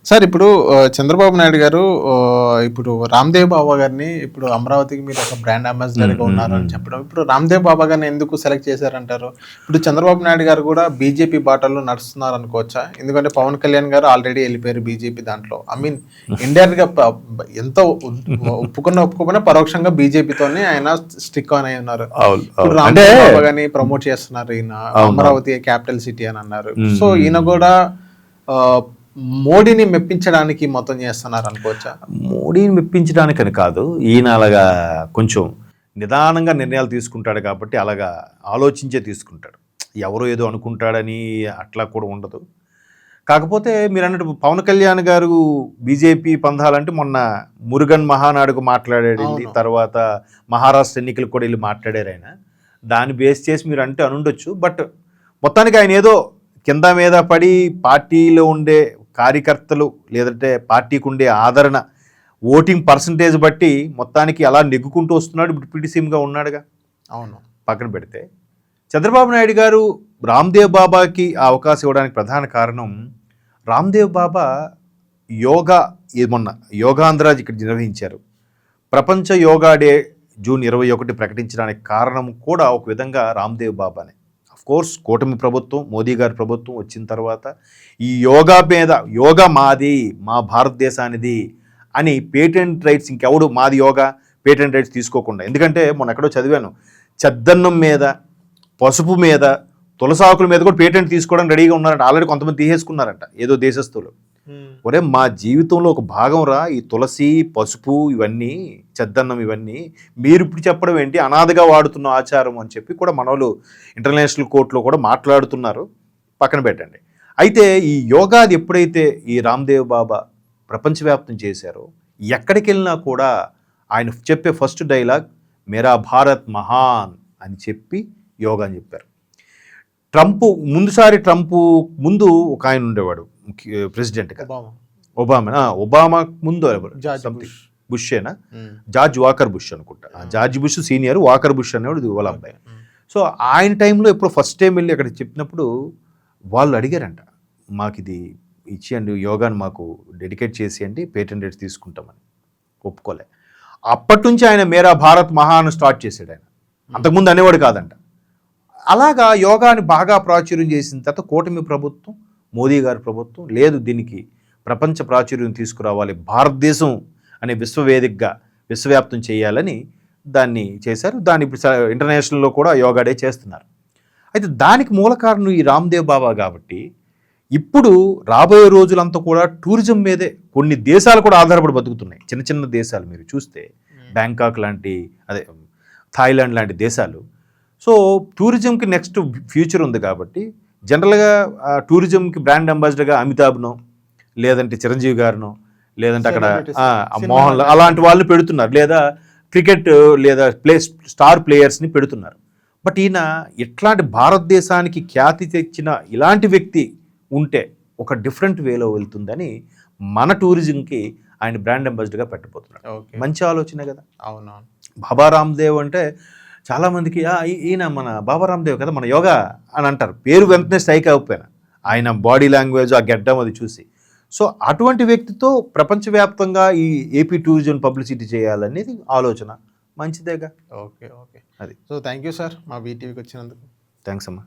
Sir ఇప్పుడు చంద్రబాబు నాయుడు గారు ఇప్పుడు రామ్దేవ్ బాబా గారిని ఇప్పుడు అమరావతికి మీరు ఒక బ్రాండ్ అంబాసిడర్గా ఉన్నారు అని చెప్పడం, ఇప్పుడు రామ్దేవ్ బాబా గారిని ఎందుకు సెలెక్ట్ చేశారంటారు? ఇప్పుడు చంద్రబాబు నాయుడు గారు కూడా బీజేపీ బాటల్లో నడుస్తున్నారు అనుకోవచ్చా? ఎందుకంటే పవన్ కళ్యాణ్ గారు ఆల్రెడీ వెళ్ళిపోయారు బీజేపీ దాంట్లో. ఐ మీన్ ఇండైరెక్ట్గా ఎంతో ఒప్పుకున్నా పరోక్షంగా బీజేపీతోనే ఆయన స్టిక్ ఆన్ అయి ఉన్నారు. ఇప్పుడు రామ్దేవ్ బాబా గారిని ప్రమోట్ చేస్తున్నారు, ఈయన అమరావతి క్యాపిటల్ సిటీ అని అన్నారు. సో ఈయన కూడా మోడీని మెప్పించడానికి మొత్తం చేస్తున్నారు అనుకోవచ్చా? మోడీని మెప్పించడానికని కాదు, ఈయన అలాగా కొంచెం నిదానంగా నిర్ణయాలు తీసుకుంటాడు కాబట్టి అలాగా ఆలోచించే తీసుకుంటాడు. ఎవరో ఏదో అనుకుంటాడని అట్లా కూడా ఉండదు. కాకపోతే మీరు అన్నట్టు పవన్ కళ్యాణ్ గారు బీజేపీ పందాలంటే మొన్న మురుగన్ మహానాడుకు మాట్లాడాడు, తర్వాత మహారాష్ట్ర ఎన్నికలకు కూడా వెళ్ళి మాట్లాడారు ఆయన. దాన్ని బేస్ చేసి మీరు అంటే అనుండొచ్చు. బట్ మొత్తానికి ఆయన ఏదో కింద మీద పడి పార్టీలో ఉండే కార్యకర్తలు లేదంటే పార్టీకి ఉండే ఆదరణ ఓటింగ్ పర్సంటేజ్ బట్టి మొత్తానికి అలా నెగ్గుకుంటూ వస్తున్నాడు. ఇప్పుడు పిటిసీఎంగా ఉన్నాడుగా. అవును, పక్కన పెడితే చంద్రబాబు నాయుడు గారు రామ్దేవ్ బాబాకి ఆ అవకాశం ఇవ్వడానికి ప్రధాన కారణం, రామ్దేవ్ బాబా యోగా మొన్న యోగాంధ్రాజ్ ఇక్కడ నిర్వహించారు. ప్రపంచ యోగా డే జూన్ 21 ప్రకటించడానికి కారణం కూడా ఒక విధంగా రామ్దేవ్ బాబానే. కోర్స్ కూటమి ప్రభుత్వం, మోదీ గారి ప్రభుత్వం వచ్చిన తర్వాత ఈ యోగా మీద, యోగా మాది, మా భారతదేశానిది అని పేటెంట్ రైట్స్ ఇంకెవడు మాది యోగా పేటెంట్ రైట్స్ తీసుకోకుండా. ఎందుకంటే మొన్న ఎక్కడో చదివాను, చెద్దన్నం మీద, పసుపు మీద, తులసాకుల మీద కూడా పేటెంట్ తీసుకోవడానికి రెడీగా ఉన్నారంట. ఆల్రెడీ కొంతమంది తీసేసుకున్నారంట ఏదో దేశస్తులు. ఒరే మా జీవితంలో ఒక భాగం రా ఈ తులసి, పసుపు, ఇవన్నీ చెద్దన్నం, ఇవన్నీ మీరు ఇప్పుడు చెప్పడం ఏంటి, అనాథగా వాడుతున్న ఆచారం అని చెప్పి కూడా మనోళ్ళు ఇంటర్నేషనల్ కోర్టులో కూడా మాట్లాడుతున్నారు. పక్కన పెట్టండి. అయితే ఈ యోగాది ఎప్పుడైతే ఈ రామ్దేవ్ బాబా ప్రపంచవ్యాప్తం చేశారో, ఎక్కడికి వెళ్ళినా కూడా ఆయన చెప్పే ఫస్ట్ డైలాగ్ మేరా భారత్ మహాన్ అని చెప్పి యోగా అని చెప్పారు. ట్రంప్ ముందు ఒక ఆయన ఉండేవాడు ప్రెసిడెంట్గా, ఒబామా ముందు బుషేనా, జార్జ్ వాకర్ బుష్ అనుకుంటా. George bush senior, walker bush అనేవాడు వాళ్ళ అబ్బాయి. సో ఆయన టైంలో ఎప్పుడు ఫస్ట్ టైం వెళ్ళి అక్కడ చెప్పినప్పుడు వాళ్ళు అడిగారంట, మాకు ఇది ఇచ్చేయండి, యోగాని మాకు డెడికేట్ చేసేయండి, పేటెంట్ రైట్స్ తీసుకుంటామని. ఒప్పుకోలే. అప్పటి నుంచి ఆయన మేరా భారత్ మహాన్ స్టార్ట్ చేశాడు. ఆయన అంతకుముందు అనేవాడు కాదంట. అలాగా యోగాని బాగా ప్రాచుర్యం చేసిన తర్వాత కూటమి ప్రభుత్వం, మోదీ గారి ప్రభుత్వం లేదు దీనికి ప్రపంచ ప్రాచుర్యం తీసుకురావాలి, భారతదేశం అనే విశ్వవేదికగా విశ్వవ్యాప్తం చేయాలని దాన్ని చేశారు. దాన్ని ఇప్పుడు ఇంటర్నేషనల్లో కూడా యోగా డే చేస్తున్నారు. అయితే దానికి మూల కారణం ఈ రామ్దేవ్ బాబా కాబట్టి ఇప్పుడు రాబోయే రోజులంతా కూడా టూరిజం మీదే కొన్ని దేశాలు కూడా ఆధారపడి బతుకుతున్నాయి. చిన్న చిన్న దేశాలు మీరు చూస్తే బ్యాంకాక్ లాంటి, అదే థాయిలాండ్ లాంటి దేశాలు. సో టూరిజంకి నెక్స్ట్ ఫ్యూచర్ ఉంది కాబట్టి జనరల్గా టూరిజంకి బ్రాండ్ అంబాసిడర్గా అమితాబ్నో, లేదంటే చిరంజీవి గారినో, లేదంటే అక్కడ మోహన్ అలాంటి వాళ్ళని పెడుతున్నారు, లేదా క్రికెట్ లేదా స్టార్ ప్లేయర్స్ని పెడుతున్నారు. బట్ ఈయన ఇట్లాంటి భారతదేశానికి ఖ్యాతి తెచ్చిన ఇలాంటి వ్యక్తి ఉంటే ఒక డిఫరెంట్ వేలో వెళ్తుందని మన టూరిజంకి ఆయన బ్రాండ్ అంబాసిడర్గా పెట్టబోతున్నాడు. మంచి ఆలోచనే కదా. అవునవును. బాబా రామ్దేవ్ అంటే చాలామందికి ఈయన మన బాబా రామ్దేవ్ కదా మన యోగా అని అంటారు. పేరు వెంటనే స్ట్రైక్ అయిపోయినా ఆయన బాడీ లాంగ్వేజ్, ఆ గెడ్డం అది చూసి. సో అటువంటి వ్యక్తితో ప్రపంచవ్యాప్తంగా ఈ ఏపీ టూరిజం పబ్లిసిటీ చేయాలనేది ఆలోచన. మంచిదేగా. ఓకే. అది. సో థ్యాంక్ యూ సార్ మా వీటీవీకి వచ్చినందుకు. థ్యాంక్స్ అమ్మా.